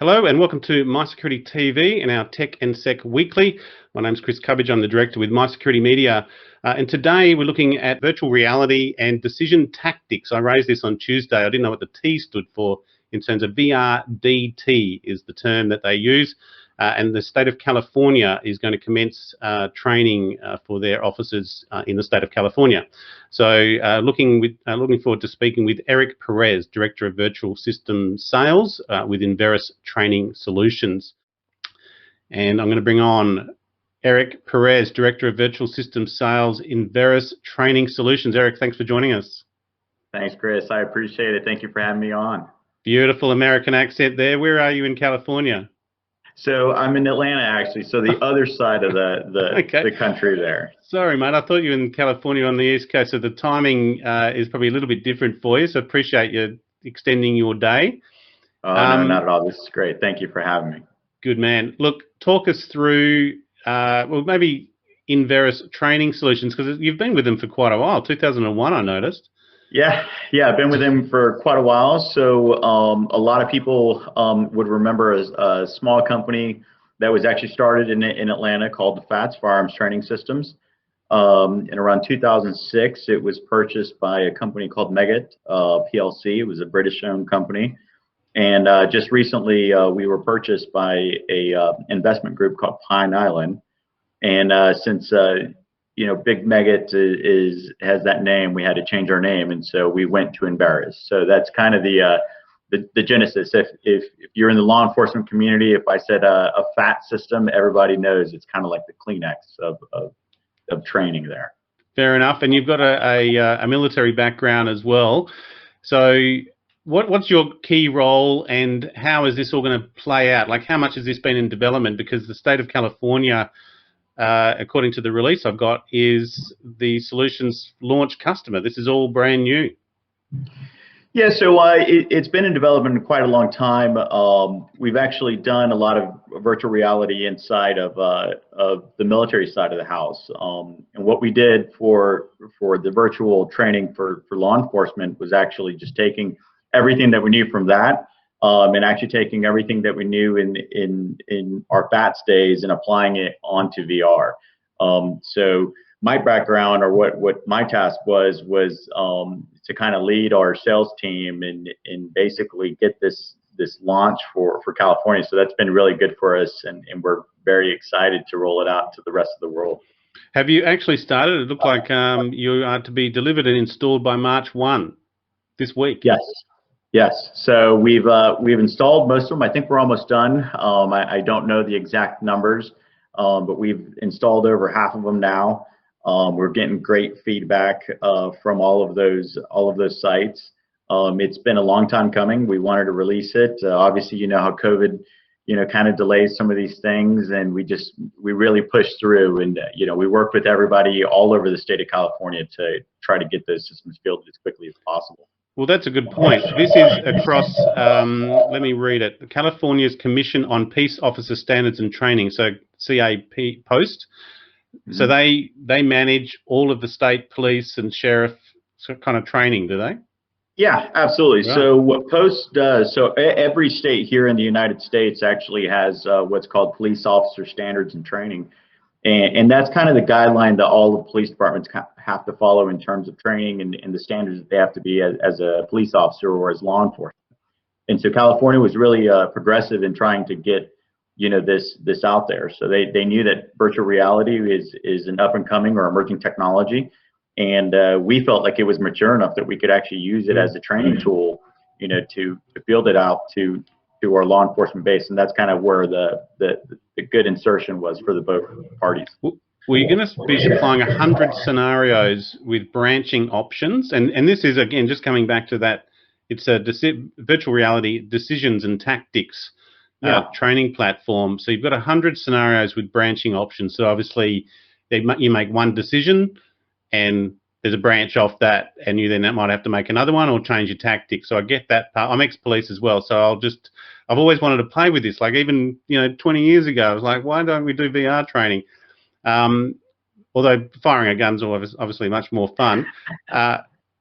Hello and welcome to My Security TV and our Tech and Sec Weekly. My name's Chris Cubbage, I'm the director with My Security Media. And today we're looking at virtual reality and decision tactics. I raised this on Tuesday. I didn't know what the T stood for in terms of VRDT is the term that they use. And the state of California is going to commence training for their officers in the state of California. So looking forward to speaking with Eric Perez, Director of Virtual System Sales with InVeris Training Solutions. And I'm going to bring on Eric Perez, Director of Virtual System Sales, InVeris Training Solutions. Eric, thanks for joining us. Thanks, Chris. I appreciate it. Thank you for having me on. Beautiful American accent there. Where are you in California? So I'm in Atlanta, actually, so the other side of the country there. Sorry, mate. I thought you were in California on the East Coast, so the timing is probably a little bit different for you, so appreciate you extending your day. Oh, no, not at all. This is great. Thank you for having me. Good, man. Look, talk us through, well, maybe InVeris Training Solutions, because you've been with them for quite a while, 2001, I noticed. Yeah, I've been with him for quite a while. So a lot of people would remember a small company that was actually started in Atlanta called the FATS, Firearms Training Systems. In around 2006, it was purchased by a company called Meggitt PLC. It was a British-owned company. And just recently, we were purchased by a investment group called Pine Island. And since Big Meggitt has that name, we had to change our name, and so we went to InVeris. So that's kind of the genesis. If you're in the law enforcement community, if I said a FAT system, everybody knows it's kind of like the Kleenex of training there. Fair enough. And you've got a military background as well. So what's your key role, and how is this all going to play out? Like, how much has this been in development? Because the state of California, according to the release I've got, is the solutions launch customer. This is all brand new. Yeah, so it's been in development for quite a long time. We've actually done a lot of virtual reality inside of the military side of the house. And what we did for the virtual training for law enforcement was actually just taking everything that we knew from that, and actually taking everything that we knew in our FATS days and applying it onto VR. So my background, or what my task was to kind of lead our sales team and basically get this launch for California. So that's been really good for us, and we're very excited to roll it out to the rest of the world. Have you actually started? It looked like you are to be delivered and installed by March 1 this week. Yes. So we've installed most of them. I think we're almost done. I don't know the exact numbers, but we've installed over half of them now. We're getting great feedback from all of those sites. It's been a long time coming. We wanted to release it. Obviously, you know how COVID, kind of delays some of these things, and we really pushed through. And we worked with everybody all over the state of California to try to get those systems fielded as quickly as possible. Well, that's a good point. This is across, let me read it, California's Commission on Peace Officer Standards and Training, so CAP Post. Mm-hmm. So they manage all of the state police and sheriff kind of training, do they? Yeah, absolutely. Right. So what Post does, so every state here in the United States actually has what's called Police Officer Standards and Training. And that's kind of the guideline that all the police departments have to follow in terms of training and the standards that they have to be as a police officer or as law enforcement. And so California was really progressive in trying to get this out there. So they knew that virtual reality is an up and coming or emerging technology, and we felt like it was mature enough that we could actually use it as a training tool, to build it out to our law enforcement base. And that's kind of where the good insertion was for the both parties. Well, you're going to be supplying 100 scenarios with branching options, and this is, again, just coming back to that, it's a virtual reality decisions and tactics training platform. So you've got 100 scenarios with branching options. So obviously you make one decision and there's a branch off that, and you then might have to make another one or change your tactics. So I get that part. I'm ex-police as well, so I've always wanted to play with this. Like, even 20 years ago, I was like, why don't we do VR training? Although firing a gun's obviously much more fun.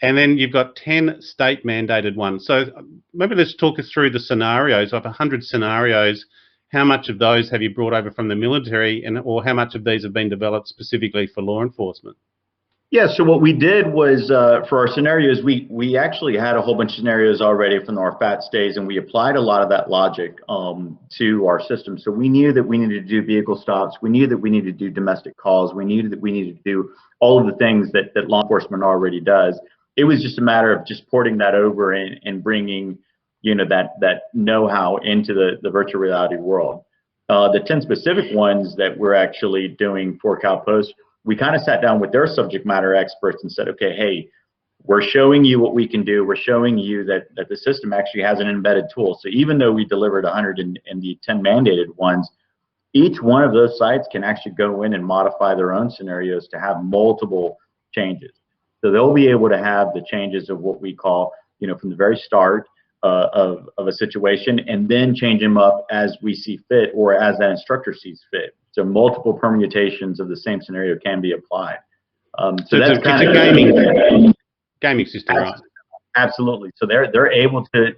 And then you've got 10 state mandated ones. So maybe let's talk us through the scenarios. Of 100 scenarios, how much of those have you brought over from the military, or how much of these have been developed specifically for law enforcement? Yeah, so what we did was for our scenarios, we actually had a whole bunch of scenarios already from our FATS days, and we applied a lot of that logic to our system. So we knew that we needed to do vehicle stops. We knew that we needed to do domestic calls. We knew that we needed to do all of the things that law enforcement already does. It was just a matter of just porting that over and bringing, that know-how into the virtual reality world. The 10 specific ones that we're actually doing for CalPost, we kind of sat down with their subject matter experts and said, okay, hey, we're showing you what we can do. We're showing you that the system actually has an embedded tool. So even though we delivered 100 and the 10 mandated ones, each one of those sites can actually go in and modify their own scenarios to have multiple changes. So they'll be able to have the changes of what we call, from the very start of a situation, and then change them up as we see fit or as that instructor sees fit. So multiple permutations of the same scenario can be applied. So that's it's a gaming system, right? Absolutely. So they're able to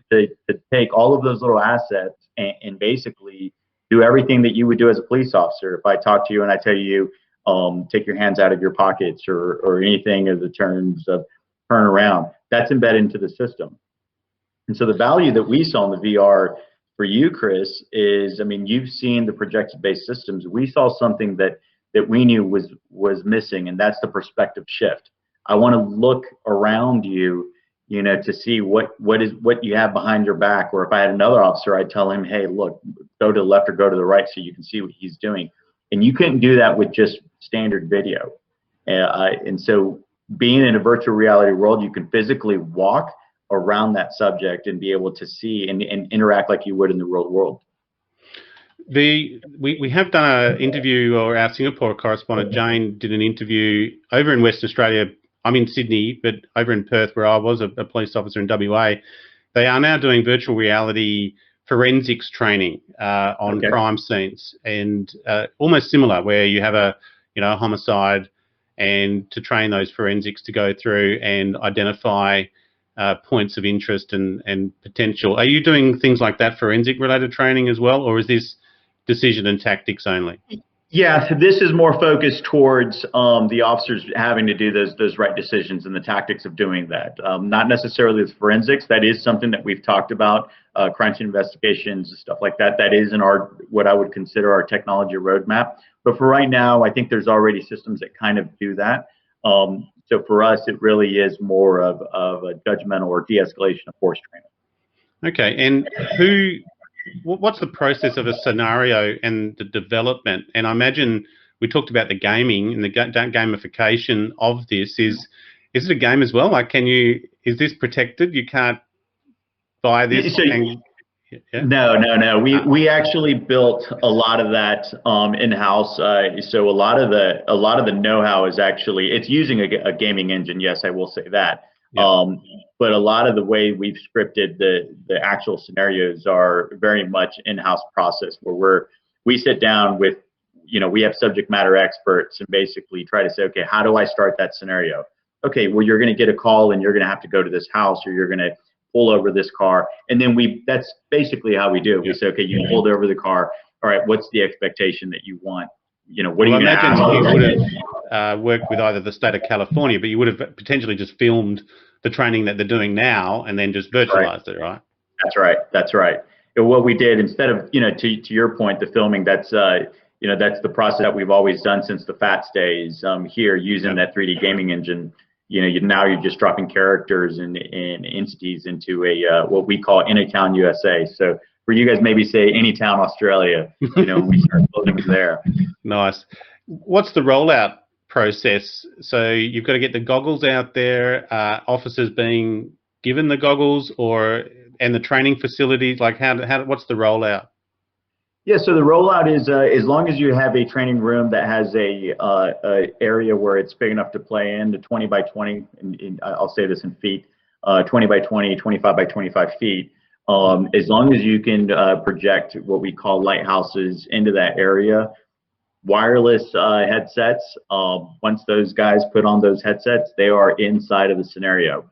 take all of those little assets and basically do everything that you would do as a police officer. If I talk to you and I tell you, take your hands out of your pockets or anything of the terms of turn around, that's embedded into the system. And so the value that we saw in the VR for you, Chris, is, you've seen the projected-based systems. We saw something that we knew was missing, and that's the perspective shift. I want to look around you, to see what you have behind your back. Or if I had another officer, I'd tell him, hey, look, go to the left or go to the right so you can see what he's doing. And you couldn't do that with just standard video. And so being in a virtual reality world, you can physically walk around that subject and be able to see and interact like you would in the real world. We have done an interview, or our Singapore correspondent Jane did an interview over in Western Australia. I'm in Sydney, but over in Perth, where I was a police officer in WA, they are now doing virtual reality forensics training on crime scenes, and almost similar, where you have a homicide, and to train those forensics to go through and identify points of interest and potential. Are you doing things like that, forensic related training as well, or is this decision and tactics only? Yeah, this is more focused towards the officers having to do those right decisions and the tactics of doing that. Not necessarily the forensics. That is something that we've talked about, crime scene investigations and stuff like that. That is in what I would consider our technology roadmap. But for right now, I think there's already systems that kind of do that. So for us, it really is more of a judgmental or de-escalation of force training. Okay, and what's the process of a scenario and the development? And I imagine we talked about the gaming and the gamification of this. Is it a game as well? Like, is this protected? You can't buy this? Yeah. No. We actually built a lot of that in-house. So a lot of the know-how is actually, it's using a gaming engine. Yes, I will say that. Yeah. But a lot of the way we've scripted the actual scenarios are very much in-house process, where we sit down with, we have subject matter experts and basically try to say, okay, how do I start that scenario? Okay, well, you're going to get a call and you're going to have to go to this house, or you're going to pull over this car. And then that's basically how we do it. We say, okay, you pulled over the car. All right, what's the expectation that you want? What are you going to ask? You would have worked with either the state of California, but you would have potentially just filmed the training that they're doing now and then just virtualized it, right? That's right. And what we did, instead of, to your point, the filming, that's the process that we've always done since the FATS days here, using that 3D gaming engine. Now you're just dropping characters and entities into what we call Anytown USA. So for you guys, maybe say Anytown Australia, we start building there. Nice. What's the rollout process? So you've got to get the goggles out there, officers being given the goggles, and the training facilities, like what's the rollout? Yeah, so the rollout is as long as you have a training room that has a area where it's big enough to play in, to 20 by 20, and I'll say this in feet, 20 by 20, 25 by 25 feet. As long as you can project what we call lighthouses into that area, wireless headsets. Once those guys put on those headsets, they are inside of the scenario.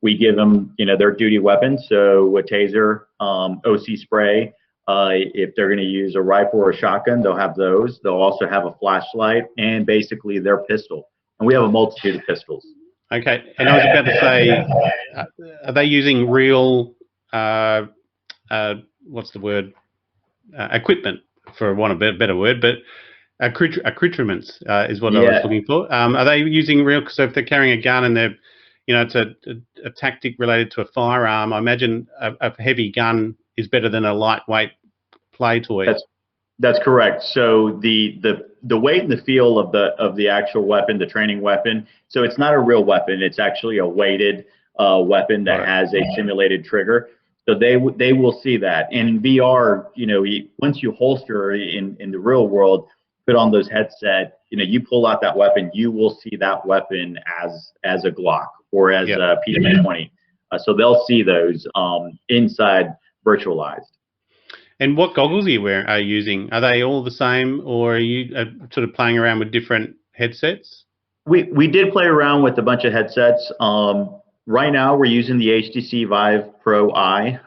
We give them, their duty weapons, so a taser, OC spray. If they're going to use a rifle or a shotgun, they'll have those. They'll also have a flashlight and basically their pistol. And we have a multitude of pistols. Okay, and I was about to say, are they using real, what's the word, equipment, for want of a better word, but accoutrements is what I was looking for. Are they using real, so if they're carrying a gun and they're, it's a tactic related to a firearm, I imagine a heavy gun is better than a lightweight play toy. That's correct. So the weight and the feel of the actual weapon, the training weapon, so it's not a real weapon. It's actually a weighted weapon that has a simulated trigger. So they will see that. And in VR, once you holster in the real world, put on those headset, you pull out that weapon, you will see that weapon as a Glock or as a PD-20. So they'll see those inside virtualized. And what goggles are you using? Are they all the same, or are you sort of playing around with different headsets? We did play around with a bunch of headsets. Right now, we're using the HTC Vive Pro I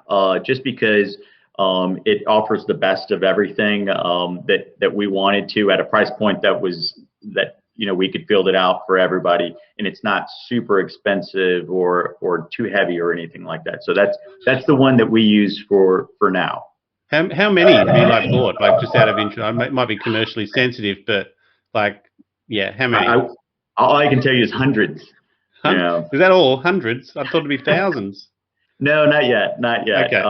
just because it offers the best of everything that we wanted to at a price point that we could field it out for everybody, and it's not super expensive or too heavy or anything like that. So that's the one that we use for now. How many have you bought? Like, just out of interest, it might be commercially sensitive, but how many? All I can tell you is hundreds. Is that all? Hundreds? I thought it'd be thousands. No, not yet. Okay.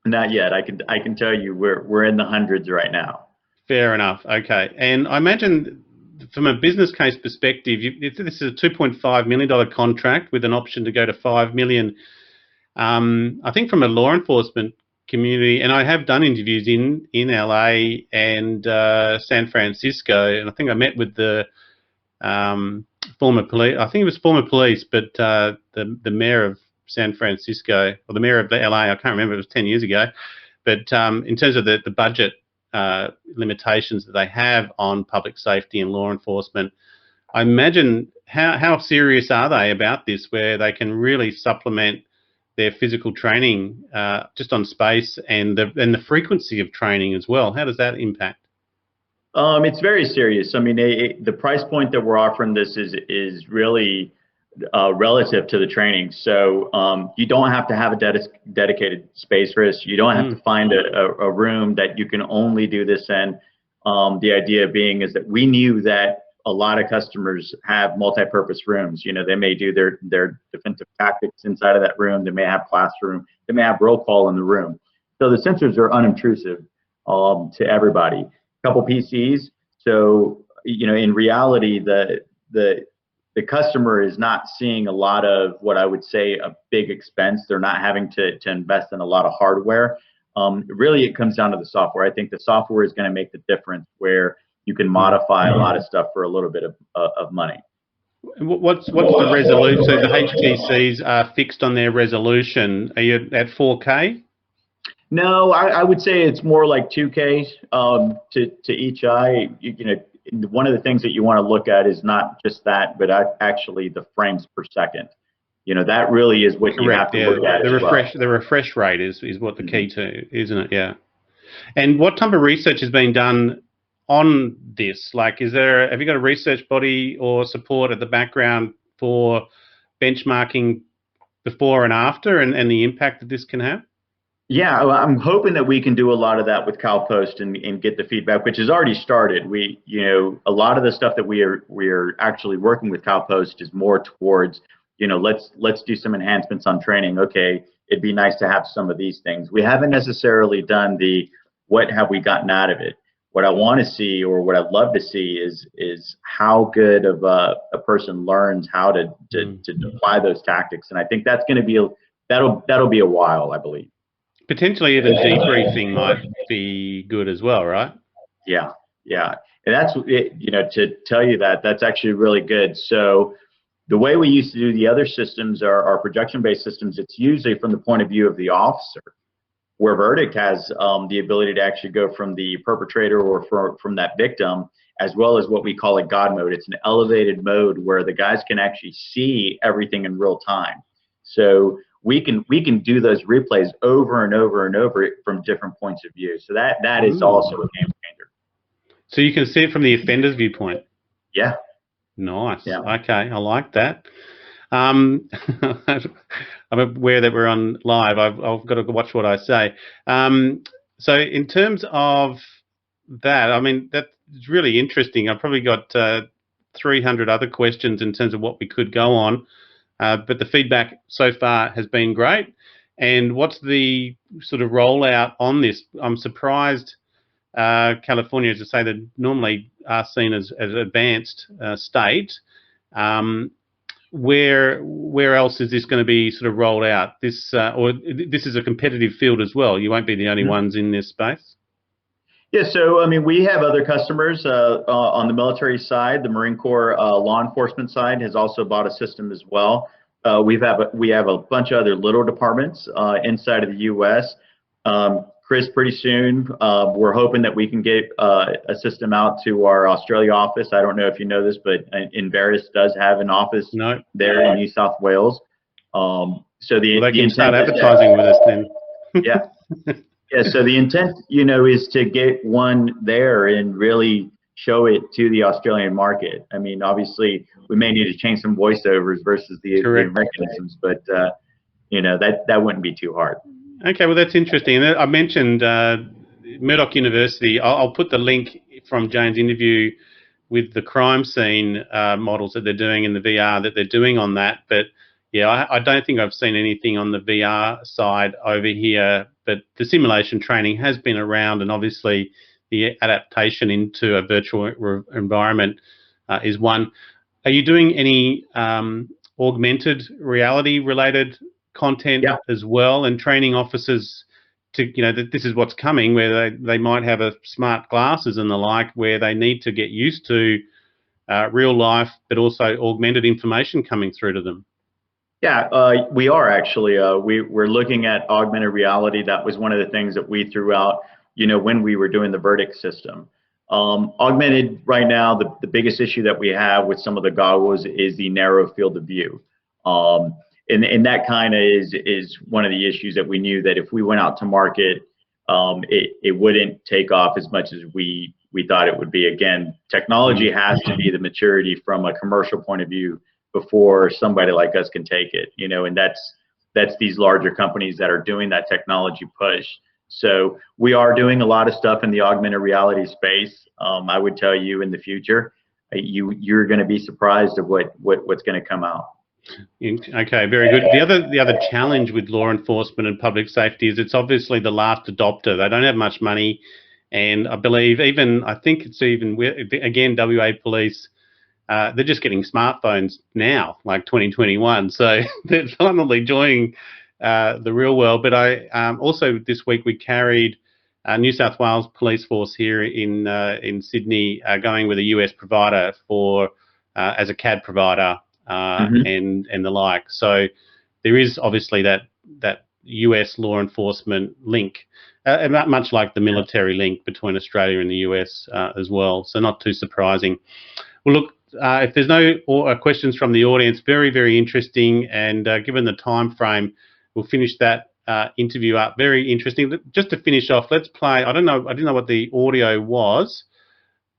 Not yet. I can tell you we're in the hundreds right now. Fair enough. Okay. And I imagine from a business case perspective, this is a $2.5 million contract with an option to go to $5 million. I think from a law enforcement community, and I have done interviews in LA and San Francisco, and I think I met with the former police. I think it was former police, but the mayor of San Francisco, or the mayor of LA, I can't remember. It was 10 years ago. But in terms of the budget limitations that they have on public safety and law enforcement, I imagine how serious are they about this, where they can really supplement their physical training just on space and the frequency of training as well? How does that impact? It's very serious. I mean, the price point that we're offering this is really relative to the training. So you don't have to have a dedicated space for this. You don't have to find a room that you can only do this in. The idea being is that we knew that a lot of customers have multi-purpose rooms. They may do their defensive tactics inside of that room. They may have classroom. They may have roll call in the room. So the sensors are unobtrusive to everybody. Couple PCs. So in reality, the customer is not seeing a lot of what I would say a big expense. They're not having to invest in a lot of hardware. Really, it comes down to the software. I think the software is going to make the difference, where you can modify a lot of stuff for a little bit of money. What's the resolution? So the HTCs are fixed on their resolution. Are you at 4K? No, I would say it's more like 2K to each eye. One of the things that you want to look at is not just that, but actually the frames per second. That really is what you have to look at. The refresh rate is what the key to, isn't it? Yeah. And what type of research has been done on this? Like, have you got a research body or support at the background for benchmarking before and after, and the impact that this can have? Yeah, I'm hoping that we can do a lot of that with CalPost and get the feedback, which has already started. A lot of the stuff that we're actually working with CalPost is more towards, let's do some enhancements on training. Okay, it'd be nice to have some of these things. We haven't necessarily done what have we gotten out of it. What I want to see, or what I'd love to see, is how good of a person learns how to apply those tactics. And I think that's going to be that'll be a while, I believe. Potentially even debriefing might be good as well, right? Yeah. And that's it, to tell you that's actually really good. So the way we used to do the other systems, our projection-based systems, it's usually from the point of view of the officer. where Verdict has the ability to actually go from the perpetrator or from that victim, as well as what we call a God mode. It's an elevated mode where the guys can actually see everything in real time. So we can do those replays over and over and over from different points of view. So that is also a game changer. So you can see it from the offender's viewpoint. Yeah. Nice. Yeah. Okay, I like that. I'm aware that we're on live. I've got to watch what I say. So in terms of that, I mean, that's really interesting. I've probably got 300 other questions in terms of what we could go on, but the feedback so far has been great. And what's the sort of rollout on this? I'm surprised California, as I say, that normally are seen as advanced state. Where else is this going to be sort of rolled out? This or this is a competitive field as well. You won't be the only ones in this space. Yeah, so I mean, we have other customers on the military side. The Marine Corps law enforcement side has also bought a system as well. We have a bunch of other little departments inside of the U.S. Chris, pretty soon we're hoping that we can get a system out to our Australia office. I don't know if you know this, but InVeris does have an office there in New South Wales. So they can start advertising with us then. Yeah. Yeah, so the intent, is to get one there and really show it to the Australian market. I mean, obviously, we may need to change some voiceovers versus the mechanisms, but that wouldn't be too hard. Okay, well, that's interesting. And I mentioned Murdoch University. I'll put the link from Jane's interview with the crime scene models that they're doing in the VR that they're doing on that. But yeah, I don't think I've seen anything on the VR side over here, but the simulation training has been around, and obviously the adaptation into a virtual environment is one. Are you doing any augmented reality related content as well, and training officers to, that this is what's coming, where they might have a smart glasses and the like, where they need to get used to real life, but also augmented information coming through to them? Yeah, we are actually. We're looking at augmented reality. That was one of the things that we threw out, when we were doing the Verdict system. Augmented right now, the biggest issue that we have with some of the goggles is the narrow field of view. And that kind of is one of the issues that we knew that if we went out to market, it wouldn't take off as much as we thought it would be. Again, technology has to be the maturity from a commercial point of view before somebody like us can take it, and that's these larger companies that are doing that technology push. So we are doing a lot of stuff in the augmented reality space. I would tell you in the future, you're going to be surprised of what's going to come out. Okay, very good. The other challenge with law enforcement and public safety is it's obviously the last adopter. They don't have much money, and I believe I think it's even again WA Police. They're just getting smartphones now, like 2021. So they're finally joining the real world. But I also this week we carried New South Wales Police Force here in Sydney going with a US provider for as a CAD provider and the like. So there is obviously that US law enforcement link, much like the military link between Australia and the US as well. So not too surprising. Well, look. If there's no questions from the audience, very, very interesting. And given the time frame, we'll finish that interview up. Very interesting. Just to finish off, let's play. I didn't know what the audio was,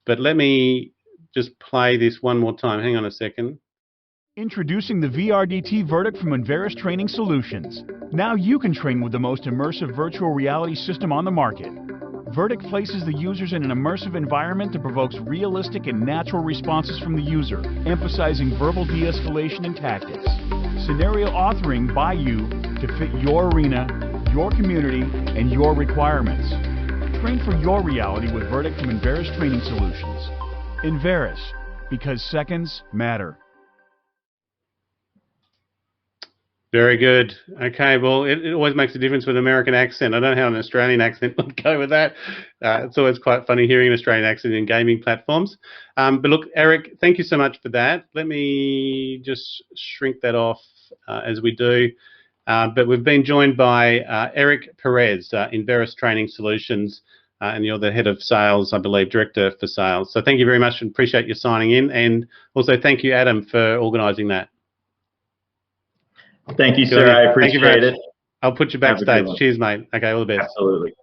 but let me just play this one more time. Hang on a second. Introducing the VRDT Verdict from InVeris Training Solutions. Now you can train with the most immersive virtual reality system on the market. Verdict places the users in an immersive environment that provokes realistic and natural responses from the user, emphasizing verbal de-escalation and tactics. Scenario authoring by you to fit your arena, your community, and your requirements. Train for your reality with Verdict from InVeris Training Solutions. InVeris, because seconds matter. Very good. Okay, well, it always makes a difference with an American accent. I don't know how an Australian accent would go with that. It's always quite funny hearing an Australian accent in gaming platforms. But look, Eric, thank you so much for that. Let me just shrink that off as we do. But we've been joined by Eric Perez, InVeris Training Solutions, and you're the head of sales, I believe, director for sales. So thank you very much and appreciate you signing in. And also thank you, Adam, for organising that. Thank you, sir. I appreciate it. I'll put you backstage. Cheers, mate. Okay, all the best. Absolutely.